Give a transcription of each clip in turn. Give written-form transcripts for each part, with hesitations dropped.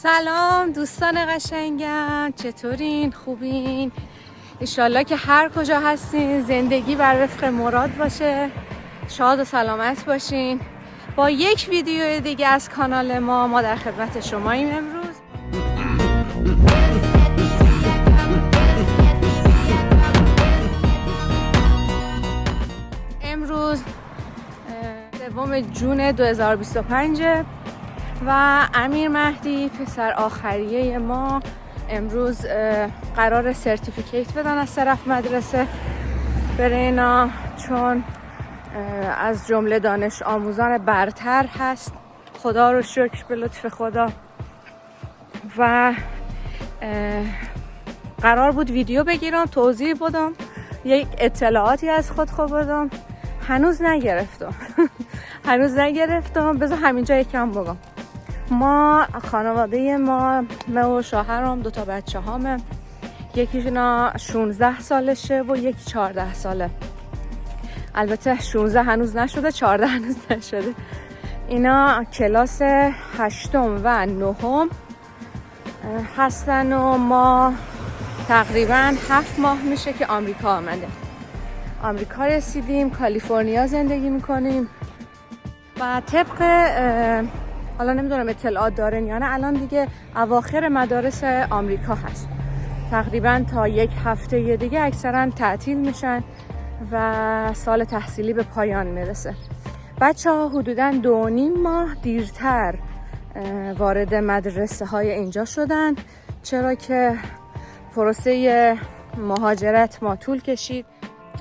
سلام دوستان قشنگم، چطورین؟ خوبین؟ انشالله که هر کجا هستین زندگی بر وفق مراد باشه، شاد و سلامت باشین. با یک ویدیو دیگه از کانال ما در خدمت شماییم. امروز 2 جون 2025 و امیر مهدی پسر آخریه ما امروز قرار سرتیفیکیت بدن از طرف مدرسه بره اینا، چون از جمله دانش آموزان برتر هست، خدا رو شکر به لطف خدا. و قرار بود ویدیو بگیرم، توضیح بدم، یک اطلاعاتی از خود بدم، هنوز نگرفتم. بذار همینجا یکم بگم. ما خانواده ما و شوهرم 2 بچه هامه، یکیشون 16 سالشه و یکی 14 ساله. البته 16 هنوز نشده، 14 هنوز نشده. اینا کلاس 8 و 9 هستن و ما تقریبا 7 ماه میشه که آمریکا آمده. آمریکا رسیدیم، کالیفرنیا زندگی میکنیم و طبق حالا نمیدونم اطلاعات دارن یا نه، الان دیگه اواخر مدارس آمریکا هست. تقریبا تا 1 هفته دیگه اکثرا تعطیل میشن و سال تحصیلی به پایان میرسه. بچه ها حدوداً 2.5 ماه دیرتر وارد مدرسه های اینجا شدن، چرا که پروسه مهاجرت ما طول کشید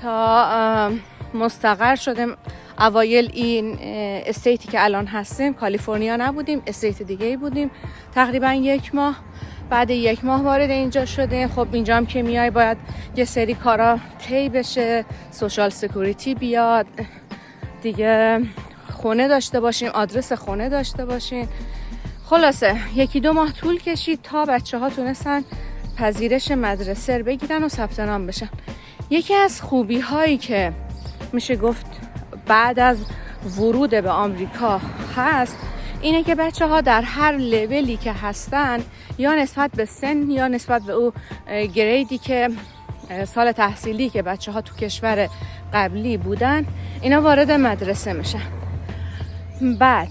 تا مستقر شدیم. اوایل این استیتی که الان هستیم کالیفرنیا نبودیم، استیت دیگه ای بودیم. تقریبا 1 ماه، بعد 1 ماه وارد اینجا شدیم. خب اینجا هم که میای باید یه سری کارا طی بشه، سوشال سکیوریتی بیاد دیگه، خونه داشته باشیم، آدرس خونه داشته باشیم. خلاصه 1-2 ماه طول کشید تا بچه ها تونستن پذیرش مدرسه رو بگیرن و ثبت نام بشن. یکی از خوبی هایی که میشه گفت بعد از ورود به آمریکا هست اینه که بچه ها در هر لولی که هستن، یا نسبت به سن یا نسبت به او گریدی که سال تحصیلی که بچه ها تو کشور قبلی بودن، اینا وارد مدرسه میشن. بعد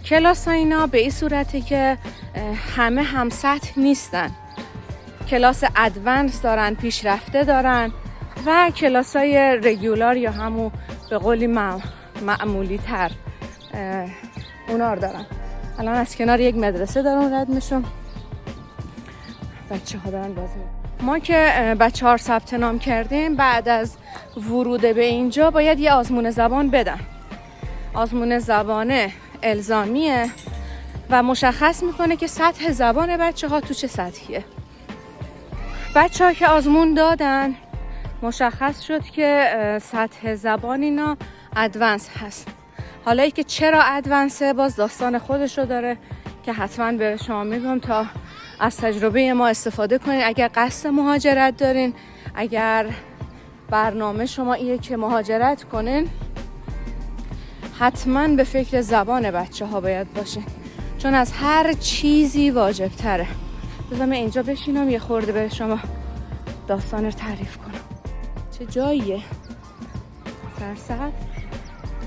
کلاس ها اینا به این صورتی که همه هم سطح نیستن، کلاس ادوانس دارن، پیشرفته دارن و کلاس های رگولار یا همون به قولی معمولی تر اونا رو دارن. الان از کنار یک مدرسه دارم رد میشم، بچه ها دارن بازی. ما که بچه ها ثبت نام کردیم، بعد از ورود به اینجا باید یه آزمون زبان بدن. آزمون زبان الزامیه و مشخص میکنه که سطح زبان بچه ها تو چه سطحیه. بچه ها که آزمون دادن مشخص شد که سطح زبان اینا ادوانس هست. حالا ای که چرا ادوانسه باز داستان خودشو داره که حتما به شما میگم تا از تجربه ما استفاده کنین. اگر قصد مهاجرت دارین، اگر برنامه شما ایه که مهاجرت کنین، حتما به فکر زبان بچه ها باید باشین، چون از هر چیزی واجب تره. بذارم اینجا بشینم یه خورده به شما داستان رو تعریف کنم. چه جاییه؟ سرسبز.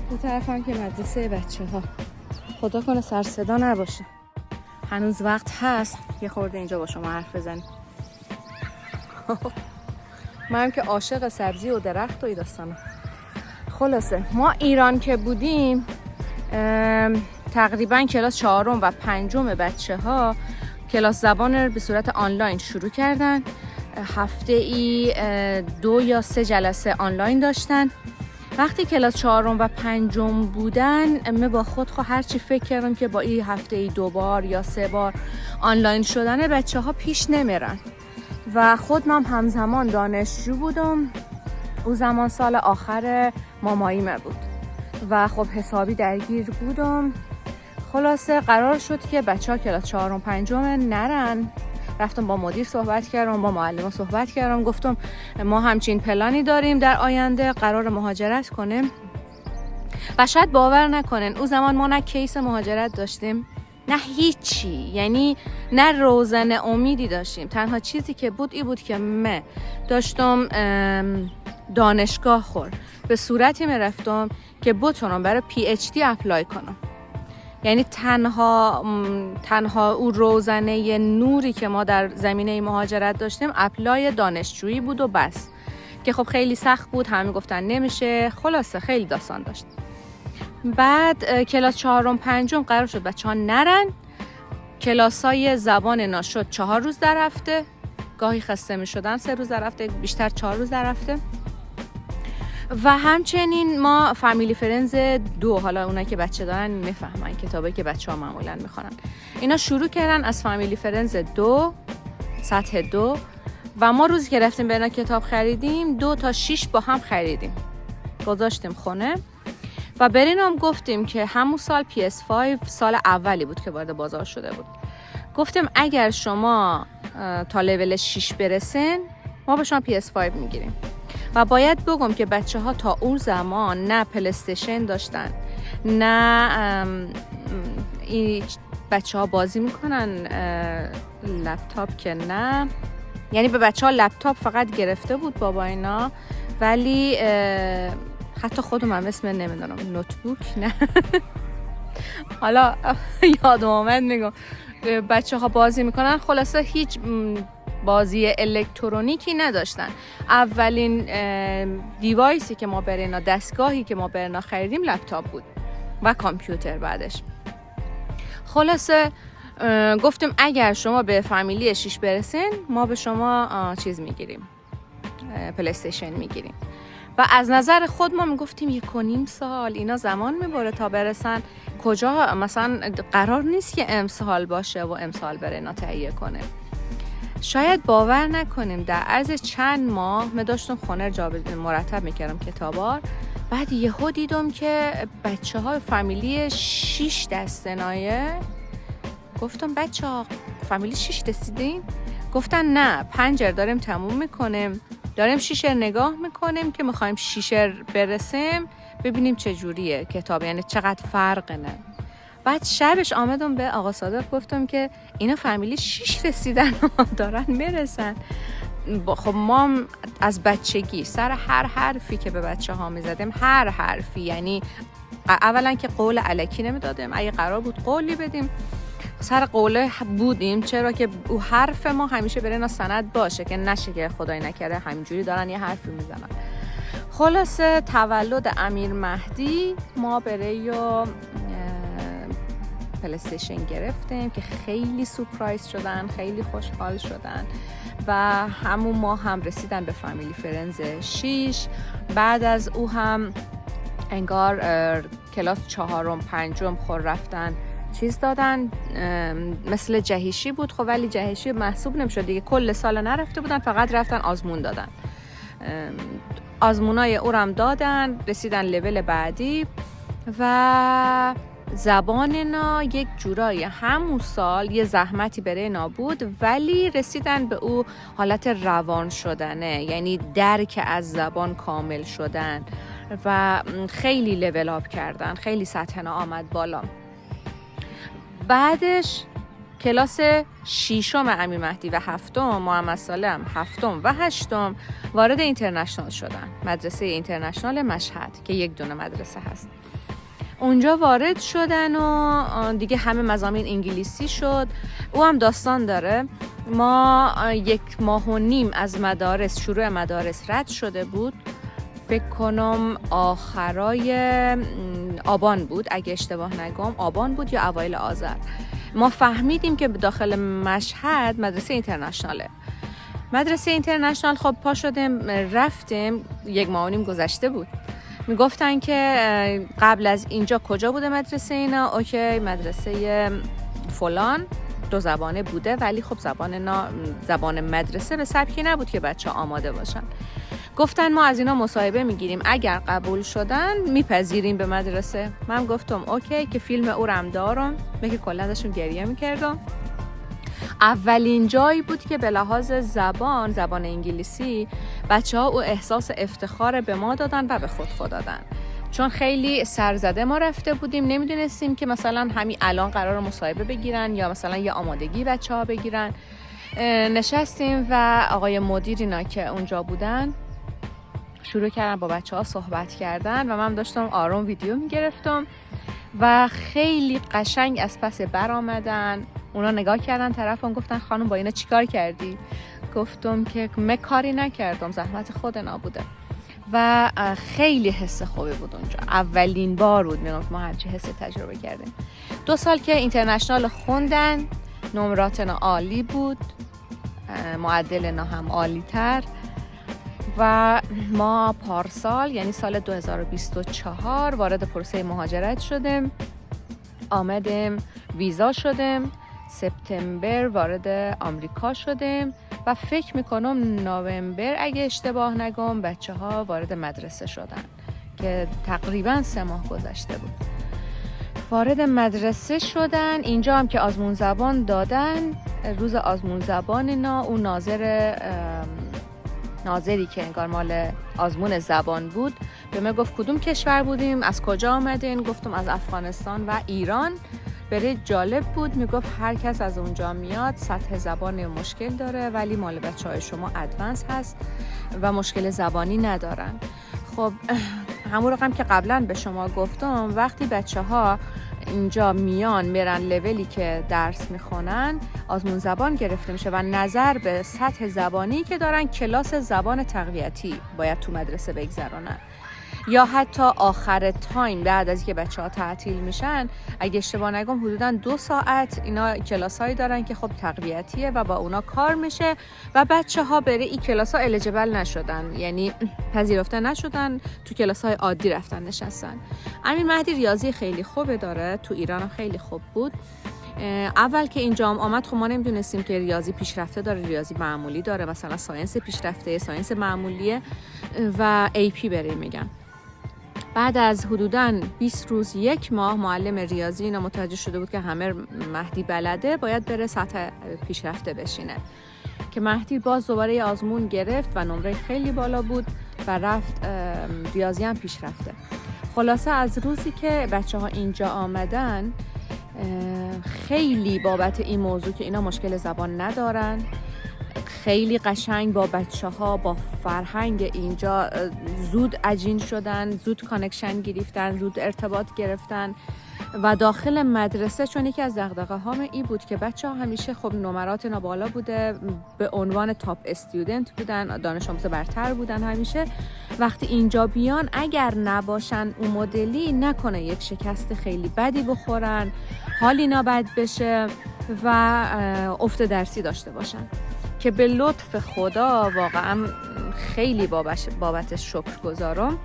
دو طرف هم که مدرسه بچه ها، خدا کنه سر صدا نباشه. هنوز وقت هست یه خورده اینجا با شما حرف بزنیم. من هم که عاشق سبزی و درخت و این داستانا. خلاصه ما ایران که بودیم تقریبا کلاس 4 و 5 بچه ها کلاس زبان رو به صورت آنلاین شروع کردن. هفته ای 2 یا 3 جلسه آنلاین داشتن. وقتی کلاس 4 و 5 بودن، من با خود هرچی فکر کردم که با این هفته ای 2 بار یا 3 بار آنلاین شدن بچه ها پیش نمیرن و خودم همزمان دانشجو بودم. او زمان سال آخر ماماییمه بود و خب حسابی درگیر بودم. خلاصه قرار شد که بچه ها کلاس 4 و 5 نرن. رفتم با مدیر صحبت کردم، با معلم صحبت کردم، گفتم ما همچین پلانی داریم در آینده، قرار مهاجرت کنیم. و شاید باور نکنن او زمان ما نه کیس مهاجرت داشتیم نه هیچی، یعنی نه روزن امیدی داشتیم. تنها چیزی که بود این بود که من داشتم دانشگاه به صورتی میرفتم که بتونم برای PhD اپلای کنم. یعنی تنها اون روزنه نوری که ما در زمینه مهاجرت داشتیم اپلای دانشجویی بود و بس، که خب خیلی سخت بود، همه گفتن نمیشه، خلاصه خیلی داستان داشت. بعد کلاس 4 و 5 قرار شد بچه ها نرن. کلاسای زبان نا شد 4 روز در هفته، گاهی خسته می شدن 3 روز در هفته، بیشتر 4 روز در هفته. و همچنین ما فامیلی فرنز 2، حالا اونایی که بچه دارن میفهمن کتابی که بچه ها معمولا میخونن، اینا شروع کردن از فامیلی فرنز 2 سطح 2 و ما روزی که رفتیم به اینا کتاب خریدیم 2 تا 6 با هم خریدیم، گذاشتیم خونه و برین هم گفتیم که همون سال PS5 سال اولی بود که وارد بازار شده بود. گفتیم اگر شما تا لول 6 برسین ما به شما PS5 میگیریم. و باید بگم که بچه ها تا اون زمان نه پلی‌استیشن داشتن، نه بچه ها بازی میکنن لپتاپ که نه، یعنی به بچه ها لپتاپ فقط گرفته بود بابا اینا، ولی حتی خودم هم اسم نمیدونم نوتبوک نه حالا یادم آمد میگم بچه ها بازی میکنن، خلاصه هیچ بازی الکترونیکی نداشتن. اولین دیوایسی که ما برینا، دستگاهی که ما برینا خریدیم لپتاپ بود و کامپیوتر بعدش. خلاصه گفتیم اگر شما به فامیلی 6 برسین ما به شما چیز میگیریم، پلی‌استیشن میگیریم. و از نظر خود ما میگفتیم 1.5 سال اینا زمان میبره تا برسن، کجا مثلا قرار نیست که امسال باشه و امسال بره اینا تهیه کنه. شاید باور نکنیم در عرض چند ماه من داشتم خونه مرتب میکردم کتابار، بعد یهو دیدم که بچه های فامیلی 6 دستنایه. گفتم بچه ها فامیلی 6 رسیدین؟ گفتن نه 5 داریم تموم میکنیم، داریم 6 نگاه میکنیم که میخوایم 6 برسیم ببینیم چه جوریه کتاب، یعنی چقدر فرق نه. بعد شبش آمدم به آقا صادق گفتم که اینا فامیلی 6 رسیدن و دارن میرسن. خب ما از بچگی سر هر حرفی که به بچه ها میزدیم، هر حرفی، یعنی اولا که قول الکی نمیدادیم، اگه قرار بود قولی بدیم سر قوله بودیم، چرا که او حرف ما همیشه برای اینا سند باشه که نشه که خدای نکرده همینجوری دارن یه حرفی میزنن. خلاصه تولد امیر مهدی ما برای پلی‌استیشن گرفتیم که خیلی سورپرایز شدن، خیلی خوشحال شدن و همون ما هم رسیدن به فامیلی فرنز 6. بعد از او هم انگار کلاس 4 و 5 خور رفتن چیز دادن، مثل جهشی بود خب، ولی جهشی محسوب نمیشد دیگه، کل سال نرفته بودن، فقط رفتن آزمون دادن. آزمونای او هم دادن، رسیدن لول بعدی. و زبان اینا یک جورایی همون سال یه زحمتی برای اینا بود، ولی رسیدن به او حالت روان شدنه، یعنی درک از زبان کامل شدن و خیلی لول آپ کردن، خیلی سطحنا آمد بالا. بعدش کلاس 6 امیر مهدی و 7 محمد سالم، 7 و 8 وارد اینترنشنال شدن، مدرسه اینترنشنال مشهد که یک دونه مدرسه هست. اونجا وارد شدن و دیگه همه مضامین انگلیسی شد. او هم داستان داره، ما 1.5 ماه از مدارس، شروع مدارس رد شده بود، فکر کنم آخرای آبان بود اگه اشتباه نگم، آبان بود یا اوایل آذر. ما فهمیدیم که داخل مشهد مدرسه اینترنشناله. مدرسه اینترنشنال خب پا شدیم رفتیم، 1.5 ماه گذشته بود. میگفتن که قبل از اینجا کجا بوده مدرسه اینا؟ اوکی مدرسه فلان 2 زبانه بوده، ولی خب زبان مدرسه به سبکی نبود که بچه آماده باشن. گفتن ما از اینا مصاحبه میگیریم، اگر قبول شدن میپذیریم به مدرسه. من گفتم اوکی، که فیلم او رم دارم، که کلا ازشون گریه میکردم. اولین جایی بود که به لحاظ زبان انگلیسی بچه ها او احساس افتخار به ما دادن و به خود دادن، چون خیلی سرزده ما رفته بودیم، نمیدونستیم که مثلا همین الان قرار مصاحبه بگیرن یا مثلا یه آمادگی بچه‌ها بگیرن. نشستیم و آقای مدیر اینا که اونجا بودن شروع کردن با بچه‌ها صحبت کردن و من داشتم آروم ویدیو میگرفتم و خیلی قشنگ از پس بر آمدن. اونا نگاه کردن طرفم، گفتن خانم با اینا چیکار کردی؟ گفتم که من کاری نکردم، زحمت خودنا بوده. و خیلی حس خوبی بود اونجا. اولین بار بود ما همچین حسی تجربه کردیم. 2 سال که اینترنشنال خوندن، نمراتنا عالی بود، معدلنا هم عالی تر. و ما پارسال یعنی سال 2024 وارد پروسه مهاجرت شدیم، آمدیم ویزا شدیم، سپتامبر وارد آمریکا شدیم و فکر میکنم نوامبر اگه اشتباه نگم بچه ها وارد مدرسه شدن که تقریبا 3 ماه گذشته بود. وارد مدرسه شدن. اینجا هم که آزمون زبان دادن، روز آزمون زبان اینا اون ناظری که انگار مال آزمون زبان بود به من گفت کدوم کشور بودیم، از کجا آمدین؟ گفتم از افغانستان و ایران. برای جالب بود، میگفت هر کس از اونجا میاد سطح زبان مشکل داره ولی مال بچه‌های شما ادوانس هست و مشکل زبانی ندارن. خب همون رقم که قبلا به شما گفتم، وقتی بچه‌ها اینجا میان میرن لولی که درس میخونن آزمون زبان گرفته میشه و نظر به سطح زبانی که دارن کلاس زبان تقویتی باید تو مدرسه بگذرونن، یا حتی آخر تایم بعد از اینکه بچه‌ها تعطیل میشن، اگه اشتباه نگم حدوداً 2 ساعت اینا کلاسایی دارن که خب تقویتیه و با اونا کار میشه و بچه‌ها برای این کلاس‌ها الیجیبل نشدن، یعنی پذیرفته نشدن، تو کلاس‌های عادی رفتن نشستن. امیر مهدی ریاضی خیلی خوبه داره، تو ایران هم خیلی خوب بود. اول که اینجا آمد خب ما نمیدونستیم که ریاضی پیشرفته داره، ریاضی معمولی داره، مثلا ساینس پیشرفته، ساینس معمولیه و AP برای میگم. بعد از حدوداً 20 روز 1 ماه معلم ریاضی اینا متوجه شده بود که همه مهدی بلده، باید بره سطح پیشرفته بشینه، که مهدی باز دوباره آزمون گرفت و نمره خیلی بالا بود و رفت ریاضی هم پیشرفته. خلاصه از روزی که بچه‌ها اینجا آمدن خیلی بابت این موضوع که اینا مشکل زبان ندارن، خیلی قشنگ با بچه‌ها با فرهنگ اینجا زود عجین شدن، زود کانکشن گرفتن، زود ارتباط گرفتن. و داخل مدرسه چون یکی از دغدغه‌هام این بود که بچه‌ها همیشه خب نمرات اینا بالا بوده، به عنوان تاپ استودنت بودن، دانش آموز برتر بودن، همیشه وقتی اینجا بیان اگر نباشن اون مدلی نکنه یک شکست خیلی بدی بخورن، حال اینا بد بشه و افت درسی داشته باشن، که به لطف خدا واقعا خیلی بابتش شکرگزارم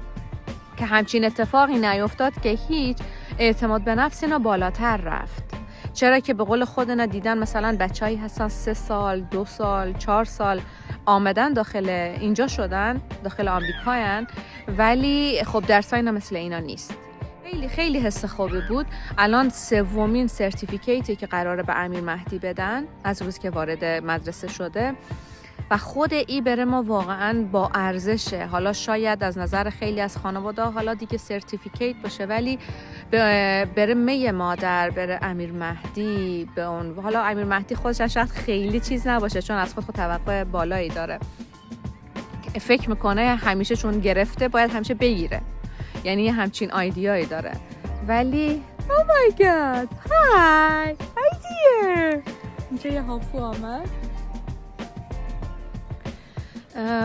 که همچین اتفاقی نیفتاد که هیچ اعتماد به نفس اینا بالاتر رفت. چرا که به قول خودنا دیدن مثلا بچه‌ای هستن 3 سال، 2 سال، 4 سال آمدن داخل اینجا شدن، داخل آمریکایان، ولی خب درسای اینا مثل اینا نیست. خیلی خیلی حس خوبی بود. الان 3مین سرتیفیکیتی که قراره به امیر مهدی بدن از روز که وارد مدرسه شده و خود ای بره ما واقعا با ارزشه. حالا شاید از نظر خیلی از خانواده حالا دیگه سرتیفیکیت باشه، ولی بره می مادر، بره امیر مهدی، به اون حالا امیر مهدی خودش شاید خیلی چیز نباشه چون از خود توقع بالایی داره، فکر میکنه همیشه چون گرفته باید همیشه بگیره، یعنی همچین آیدیایی داره. ولی oh my god hi dear اینجا یه هاپو آمد.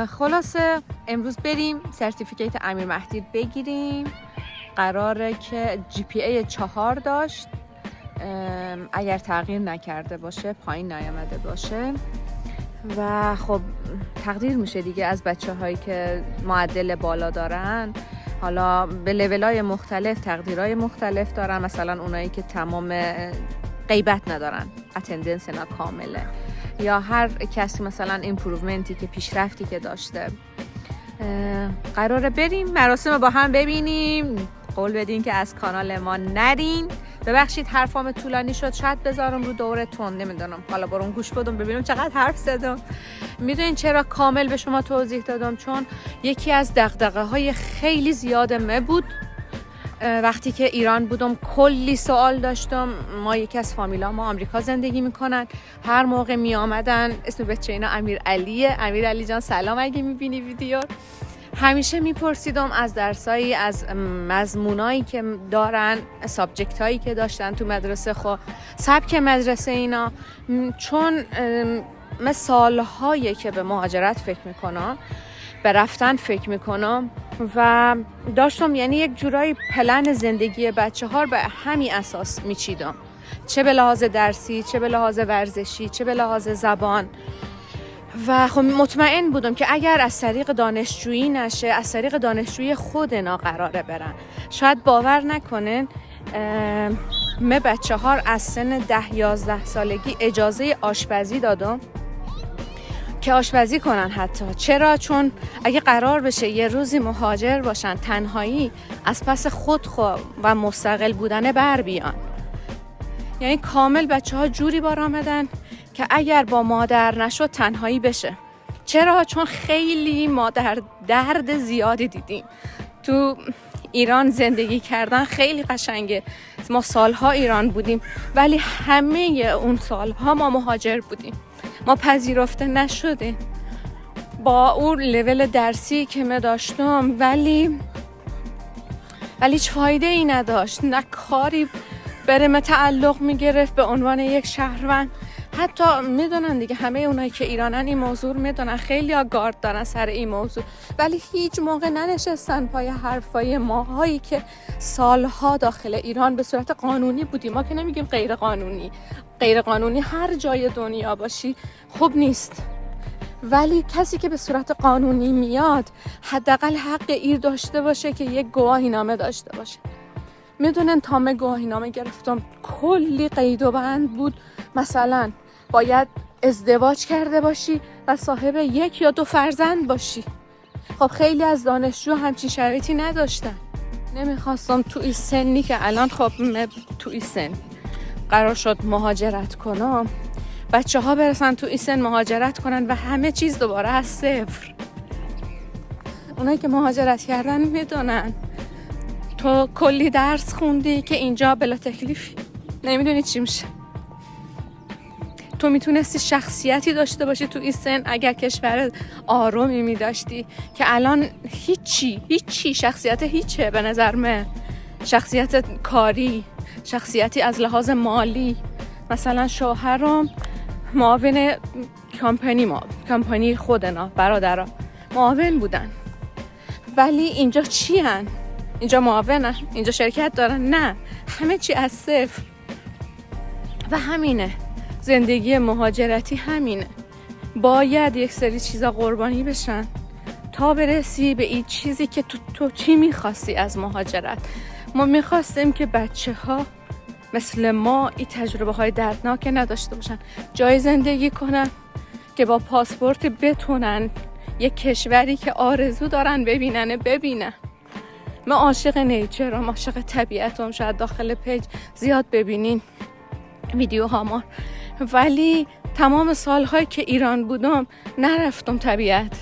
خلاصه امروز بریم سرتیفیکیت امیر مهدی بگیریم. قراره که GPA 4 داشت، اگر تغییر نکرده باشه، پایین نیامده باشه، و خب تقدیر میشه دیگه از بچه هایی که معدل بالا دارن. حالا به لیولای مختلف تقدیرهای مختلف دارن، مثلا اونایی که تمام غیبت ندارن، اتندنس اینا کامله، یا هر کسی مثلا ایمپروومنتی که پیشرفتی که داشته. قراره بریم مراسم با هم ببینیم. قول بدین که از کانال ما نرین. ببخشید حرفام طولانی شد، شاید بذارم رو دورتون، نمیدونم، حالا برام گوش بدم ببینم چقدر حرف زدم. میدونین چرا کامل به شما توضیح دادم؟ چون یکی از دغدغه‌های خیلی زیاد بود وقتی که ایران بودم کلی سوال داشتم. ما یکی از فامیلا ما آمریکا زندگی میکنن، هر موقع می آمدن اسم بچه اینا امیر علیه. امیر علی جان سلام اگه میبینی ویدیو. همیشه میپرسیدم از درسایی، از مضمونایی که دارن، سابجکت هایی که داشتن تو مدرسه، خب سبک مدرسه اینا، چون من سالهایی که به مهاجرت فکر میکنم، به رفتن فکر میکنم و داشتم یعنی یک جورایی پلن زندگی بچه ها به همین اساس میچیدم، چه به لحاظ درسی، چه به لحاظ ورزشی، چه به لحاظ زبان. و خب مطمئن بودم که اگر از طریق دانشجویی نشه، از طریق دانشجویی خود اینا قراره برن. شاید باور نکنن من بچه ها از سن 10-11 سالگی اجازه آشپزی دادم که آشپزی کنن حتی. چرا؟ چون اگه قرار بشه یه روزی مهاجر باشن، تنهایی از پس خود و مستقل بودن بر بیان. یعنی کامل بچه ها جوری بار آمدن که اگر با مادر نشد تنهایی بشه. چرا؟ چون خیلی ما در درد زیادی دیدیم. تو ایران زندگی کردن خیلی قشنگه. ما سالها ایران بودیم ولی همه اون سالها ما مهاجر بودیم. ما پذیرفته نشدیم با اون لول درسی که ما داشتم، ولی هیچ فایده ای نداشت. نه کاری برم تعلق میگرفت به عنوان یک شهروند. حتی میدونن دیگه، همه اونایی که ایرانن این موضوع میدونن، خیلی ها گارد دارن سر این موضوع، ولی هیچ موقع ننشستن پای حرفای ماهایی که سالها داخل ایران به صورت قانونی بودیم. ما که نمیگیم غیر قانونی، غیر قانونی هر جای دنیا باشی خوب نیست، ولی کسی که به صورت قانونی میاد حداقل حق ایر داشته باشه که یک گواهینامه داشته باشه. میدونن تا من گواهینامه گرفتم کلی قید و بند بود. مثلا باید ازدواج کرده باشی و صاحب 1 یا 2 فرزند باشی. خب خیلی از دانشجو همچین شرایطی نداشتن. نمیخواستم تو این سنی که الان خب من تو این سن قرار شد مهاجرت کنم، بچه ها برسن تو این سن مهاجرت کنن و همه چیز دوباره از صفر. اونایی که مهاجرت کردن میدونن تو کلی درس خوندی که اینجا بلا تکلیفی، نمیدونی چی میشه. تو میتونستی شخصیتی داشته باشی تو این سن اگر کشور آرومی میداشتی، که الان هیچی شخصیت هیچه به نظر من. شخصیت کاری، شخصیتی از لحاظ مالی. مثلا شوهرم معاون کمپانی خودنا، برادرها معاون بودن، ولی اینجا چی هن؟ اینجا معاونن؟ اینجا شرکت دارن؟ نه، همه چی از صفر. و همینه زندگی مهاجرتی، همینه. باید یک سری چیزا قربانی بشن تا برسی به این چیزی که تو چی میخواستی از مهاجرت. ما میخواستیم که بچه ها مثل ما این تجربه های دردناک نداشته باشن، جای زندگی کنن که با پاسپورت بتونن یک کشوری که آرزو دارن ببینن. من عاشق نیچرم، عاشق طبیعتم. شاید داخل پیج زیاد ببینین ویدیو هامان، ولی تمام سالهایی که ایران بودم نرفتم طبیعت،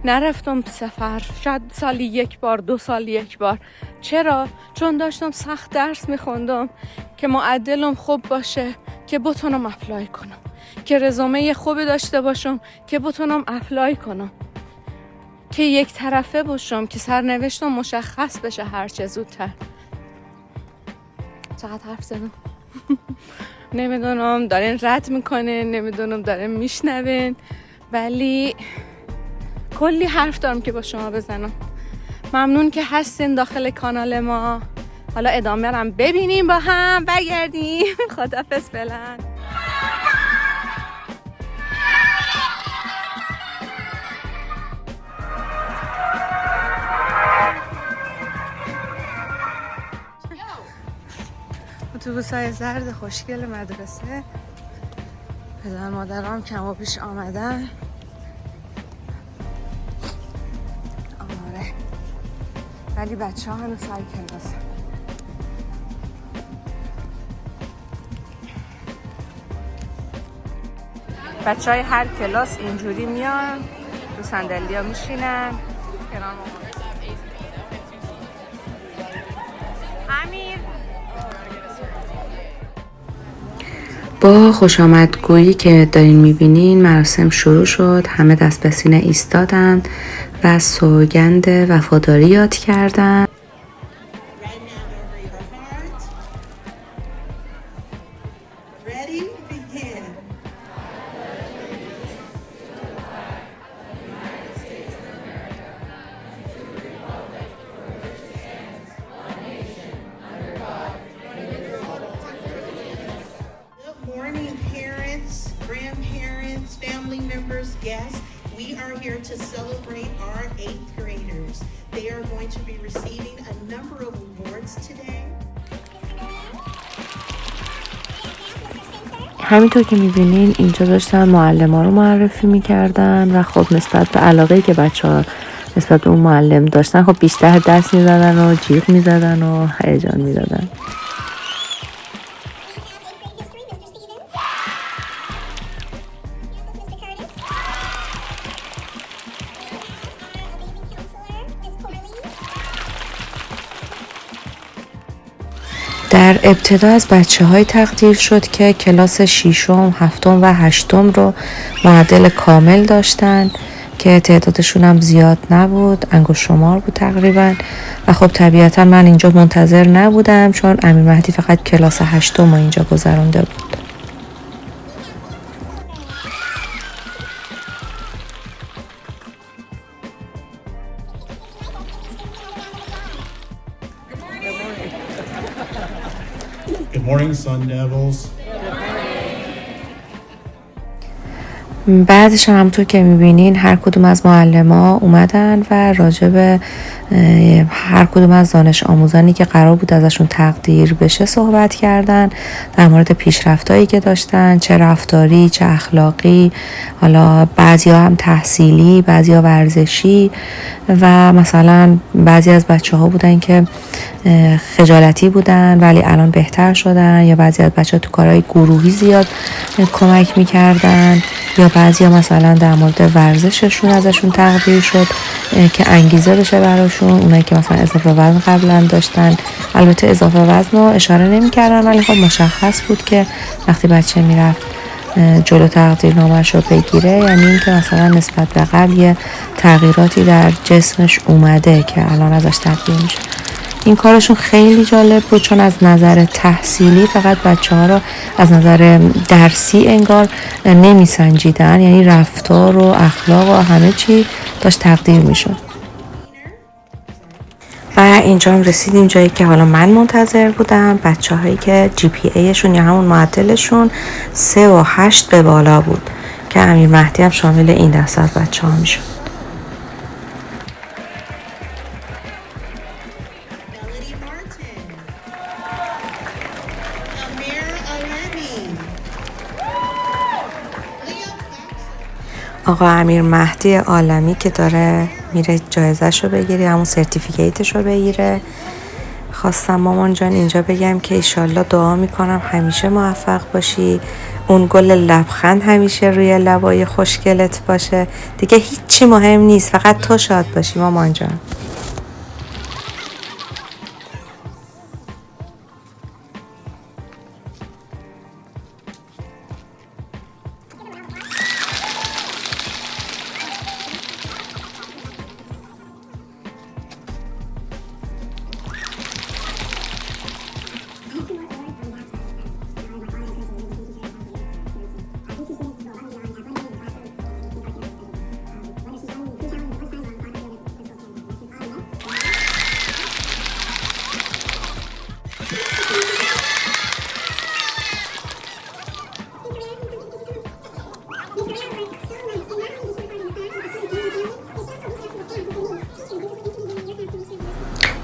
نرفتم سفر. شاید سالی 1 بار، 2 سال 1 بار. چرا؟ چون داشتم سخت درس میخوندم که معدلم خوب باشه که بتونم اپلای کنم، که رزومه خوبی داشته باشم که بتونم اپلای کنم، که یک طرفه باشم، که سرنوشتم مشخص بشه هر چه زودتر. چقدر حرف زدم. نمیدونم دارین رد میکنه، نمیدونم دارین میشنوین، ولی کلی حرف دارم که با شما بزنم. ممنون که هستین داخل کانال ما. حالا ادامه رم ببینیم با هم، برگردیم. خداحافظ فعلا. اتوبوس‌های زرد خوشگل مدرسه. پدر مادرام کم و پیش آمدن. آره، ولی بچه ها هنوز سر کلاس. بچه های هر کلاس اینجوری میان رو صندلی ها میشینن. با خوش آمدگویی که دارین میبینین مراسم شروع شد. همه دست به سینه ایستادن و سوگند وفاداری یاد کردن. Guests, we are here to celebrate our 8th graders. They are going to be receiving a number of awards today. همینطور که میبینین اینجا داشتن معلم ها رو معرفی میکردن و خب نسبت به علاقه‌ای که بچه ها نسبت به اون معلم داشتن خب بیشتر دست میزدن و جیغ میزدن و هیجان میدادن. در ابتدا از بچه‌های تقدیر شد که کلاس 6م، 7م و 8م رو معدل کامل داشتن که تعدادشون هم زیاد نبود، انگشت شمار بود تقریبا. و خب طبیعتا من اینجا منتظر نبودم چون امیر مهدی فقط کلاس 8م رو اینجا گذرانده بود. Good morning, Sun Devils. بعدش هم همونطور که میبینین هر کدوم از معلم‌ها اومدن و راجع به هر کدوم از دانش آموزانی که قرار بود ازشون تقدیر بشه صحبت کردن، در مورد پیشرفتایی که داشتن، چه رفتاری چه اخلاقی، حالا بعضیا هم تحصیلی، بعضیا ورزشی و مثلا بعضی از بچه‌ها بودن که خجالتی بودن ولی الان بهتر شدن، یا بعضی از بچه‌ها تو کارهای گروهی زیاد کمک می‌کردن، یا بعضیا مثلا در مورد ورزششون ازشون تقدیر شد که انگیزه بشه براشون. اونایی که مثلا اضافه وزن قبلا داشتن، البته اضافه وزن رو اشاره نمی‌کردن ولی خب مشخص بود که وقتی بچه میرفت جلو تقدیرنامه‌اش رو بگیره یعنی این که مثلا نسبت به قبل یه تغییراتی در جسمش اومده که الان ازش تقدیر میشه. این کارشون خیلی جالب بود چون از نظر تحصیلی فقط بچه‌ها رو از نظر درسی انگار نمیسنجیدن، یعنی رفتار و اخلاق و همه چی داشت تقدیر میشد. و اینجا هم رسیدیم جایی که حالا من منتظر بودم. بچه‌هایی که GPA شون یا همون معدلشون 3 و 8 به بالا بود که امیر مهدی هم شامل این دسته از بچه‌ها میشد. آقا امیر مهدی عالمی که داره میره جایزه‌شو بگیره، همون سرتیفیکیتشو بگیره. خواستم مامان جان اینجا بگم که ایشالله دعا میکنم همیشه موفق باشی، اون گل لبخند همیشه روی لبای خوشگلت باشه، دیگه هیچی مهم نیست، فقط تو شاد باشی مامان جان.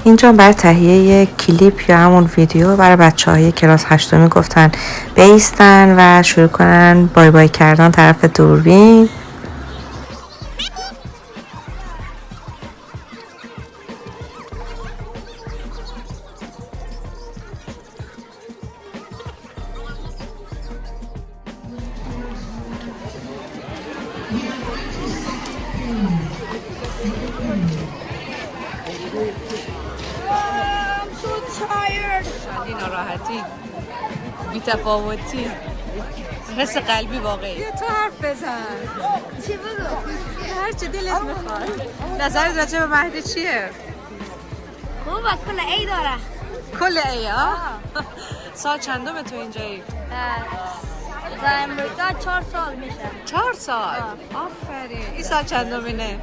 اینجا برای تهیه یک کلیپ یا همون ویدیو برای بچه‌های کلاس 8 گفتن بیستن و شروع کنن بای بای کردن طرف دوربین. ناراحتی بی‌تفاوتی حس قلبی واقعی. بیا تو حرف بزن. چی بگو؟ هر چی دلت میخواد. نظرت راجع به مهدی چیه؟ خوبه کل ای داره. کل ای ها؟ سال چندم تو اینجایی؟ در امریکا 4 سال میشه. 4 سال؟ آفرین. این سال چندمینه؟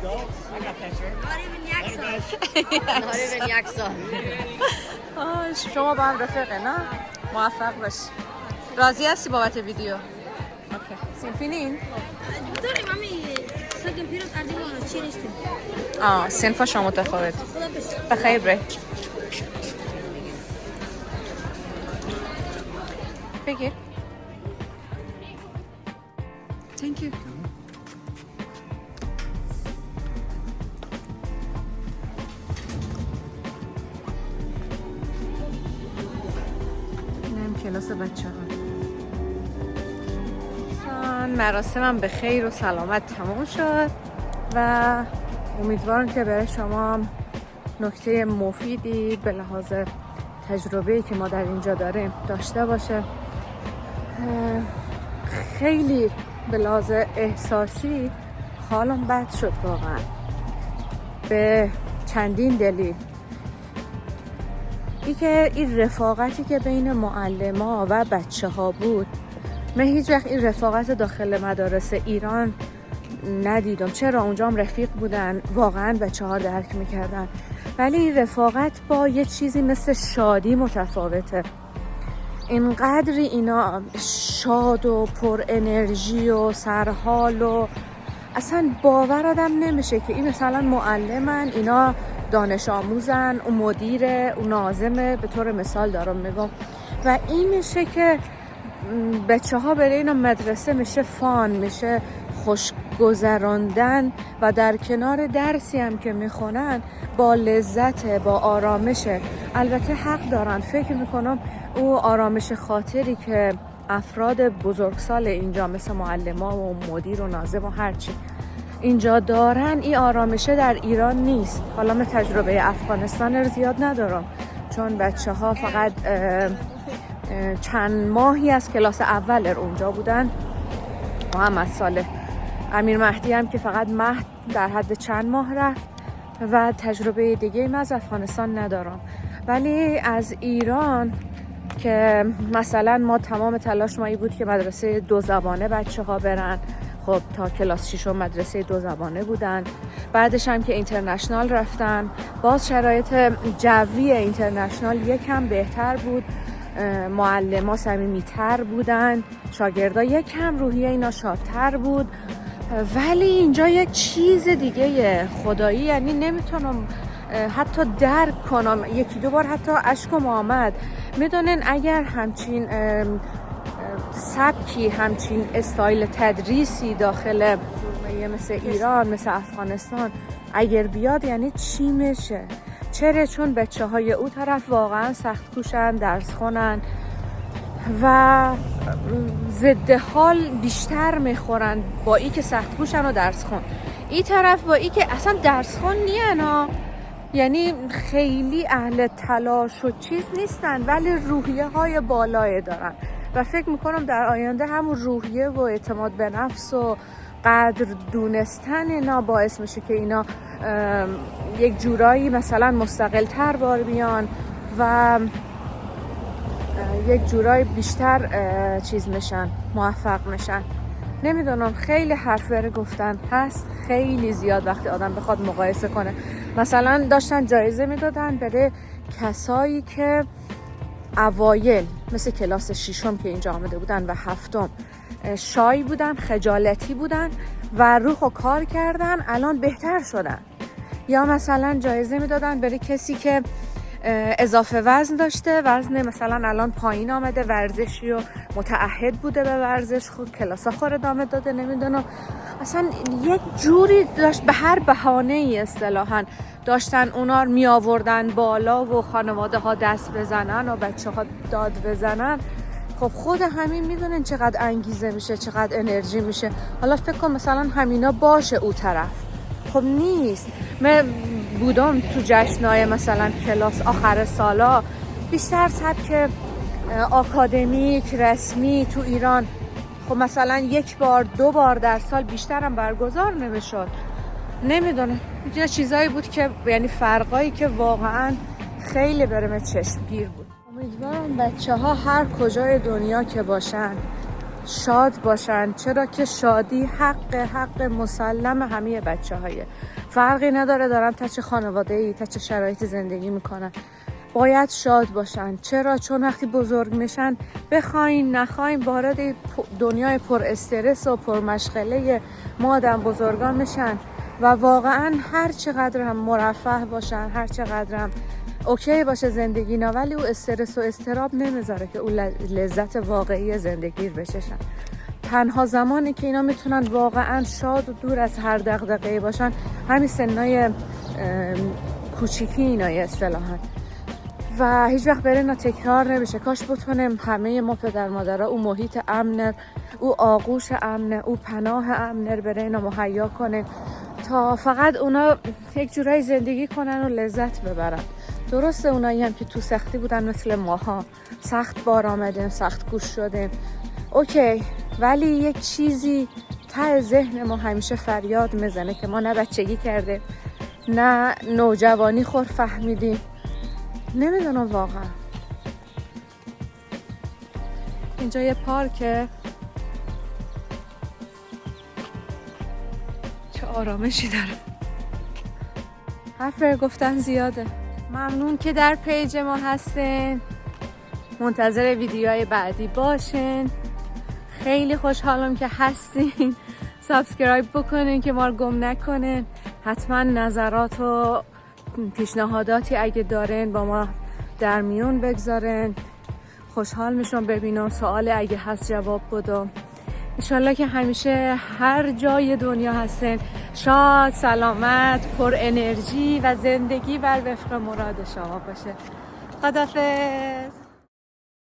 یک سال. شما با هم رفقه نه؟ موفق باش. راضی هستی بابت ویدیو؟ اوکی. سینفینین؟ داریم همی سگم پیرم اردیم آنو چی نشتیم. سنفا شما متفاوت. خدا بس. بخیر بره. بگیر. Thank you. اینم کلاس بچه ها. مراسمم به خیر و سلامت تمام شد و امیدوارم که برای شما نکته مفیدی به لحاظ تجربه‌ای که ما در اینجا داریم داشته باشه. خیلی به لحاظ احساسی حالم بد شد واقعا به چندین دلیل. این رفاقتی که بین معلم‌ها و بچه‌ها بود، من هیچ وقت این رفاقت داخل مدارس ایران ندیدم. چرا؟ اونجا هم رفیق بودن، واقعا بچه‌ها درک میکردن، ولی این رفاقت با یه چیزی مثل شادی متفاوته. اینقدری اینا شاد و پر انرژی و سرحال و اصلا باور آدم نمیشه که این مثلا معلمن، اینا دانش آموزن، اون مدیره، اون ناظمه، به طور مثال دارم میگم. و این میشه که بچه ها برای اینا مدرسه میشه فان، میشه خوش گذراندن و در کنار درسی هم که میخونن با لذت، با آرامشه. البته حق دارن، فکر میکنم او آرامش خاطری که افراد بزرگسال اینجا مثل معلم‌ها و مدیر و ناظم و هرچی اینجا دارن، این آرامشه در ایران نیست. حالا من تجربه افغانستان رو زیاد ندارم چون بچه ها فقط چند ماهی از کلاس اول اونجا بودن. محمد صالح امیر مهدی هم که فقط مهد در حد چند ماه رفت و تجربه دیگه من از افغانستان ندارم. ولی از ایران که مثلا ما تمام تلاش ما این بود که مدرسه 2 زبانه بچه ها برن. خب تا کلاس 6 مدرسه 2 زبانه بودن، بعدش هم که اینترنشنال رفتن، باز شرایط جوی اینترنشنال یکم بهتر بود، معلم‌ها صمیمی‌تر بودن، شاگردا یکم روحیه اینا شادتر بود. ولی اینجا یک چیز دیگه خدایی، یعنی نمیتونم حتی درک کنم. 1-2 بار حتی اشکم آمد. میدونن اگر همچین سبکی، همچین استایل تدریسی داخل مثل ایران، مثل افغانستان اگر بیاد یعنی چی میشه؟ چرا؟ چون بچه های او طرف واقعا سخت کوشن، درس خونن و ضد حال بیشتر میخورن با ای که سخت کوشن و درس خون. این طرف با ای که اصلا درس خون نینا، یعنی خیلی اهل تلاش و چیز نیستن ولی روحیه های بالای دارن و فکر میکنم در آینده همون روحیه و اعتماد به نفس و قدر دونستن اینا باعث میشه که اینا یک جورایی مثلا مستقل تر بار بیان و یک جورایی بیشتر چیز میشن، موفق میشن. نمیدونم، خیلی حرف بره گفتن هست، خیلی زیاد وقتی آدم بخواد مقایسه کنه. مثلا داشتن جایزه میدادن برای کسایی که اوایل مثل کلاس 6 که اینجا آمده بودن و 7 شای بودن، خجالتی بودن و روح و کار کردن، الان بهتر شدن. یا مثلا جایزه میدادن برای کسی که اضافه وزن داشته، وزن مثلا الان پایین آمده، ورزشی و متعهد بوده به ورزش، خود کلاسا خور ادامه داده. نمیدونم اصلا یک جوری داشت به هر بهانه ای اصطلاحاً داشتن اونا رو می آوردن بالا و خانواده ها دست بزنن و بچه ها داد بزنن. خب خود همین میدونن چقدر انگیزه میشه، چقدر انرژی میشه. حالا فکر کن مثلا همینا باشه او طرف، خب نیست. من بودم تو جشنای مثلا کلاس آخر سالا، بیشتر سبک آکادمیک رسمی تو ایران. خب مثلا 1 بار 2 بار در سال بیشتر هم برگزار نمیشد. نمیدونم، یه چیزایی بود که یعنی فرقایی که واقعا خیلی برام چشمگیر بود. امیدوارم بچه‌ها هر کجای دنیا که باشن شاد باشن، چرا که شادی حق مسلم همه بچه‌هایه. فرقی نداره دارن تا چه خانواده‌ای تا چه شرایطی زندگی میکنن، باید شاد باشن. چرا؟ چون وقتی بزرگ میشن بخواین نخواین وارد دنیای پر استرس و پر مشغله ما آدم بزرگان میشن و واقعا هر چقدر هم مرفه باشن، هر چقدر هم اوکی باشه زندگی نه، ولی او استرس و استراب نمیذاره که او لذت واقعی زندگی رو بچشن. تنها زمانی که اینا میتونن واقعا شاد و دور از هر دغدغه‌ای باشن همین سنای کوچیکی اینای اصطلاحاً و هیچ وقت برای اینا تکرار نمیشه. کاش بتونیم همه ما پدر مادرها او محیط امن، او آغوش امن، او پناه امن برای اینا مهیا کنیم تا فقط اونا یک جورایی زندگی کنن و لذت ببرن. درسته اونایی هم که تو سختی بودن مثل ماها، سخت بار آمدیم، سخت کوش شدیم، اوکی، ولی یک چیزی ته ذهن ما همیشه فریاد میزنه که ما نه بچگی کرده نه نوجوانی خور فهمیدیم. نمیدونم واقعا. اینجا یه پارکه، چه آرامشی داره. حرف گفتن زیاده. ممنون که در پیج ما هستین، منتظر ویدیوهای بعدی باشین. خیلی خوشحالم که هستین. سابسکرایب بکنین که ما رو گم نکنین. حتما نظرات و پیشنهاداتی اگه دارین با ما در میون بگذارین. خوشحال میشم ببینم سوال اگه هست جواب بدم. انشالله که همیشه هر جای دنیا هستین شاد، سلامت، پر انرژی و زندگی بر وفق مراد شما باشه. خداحافظ.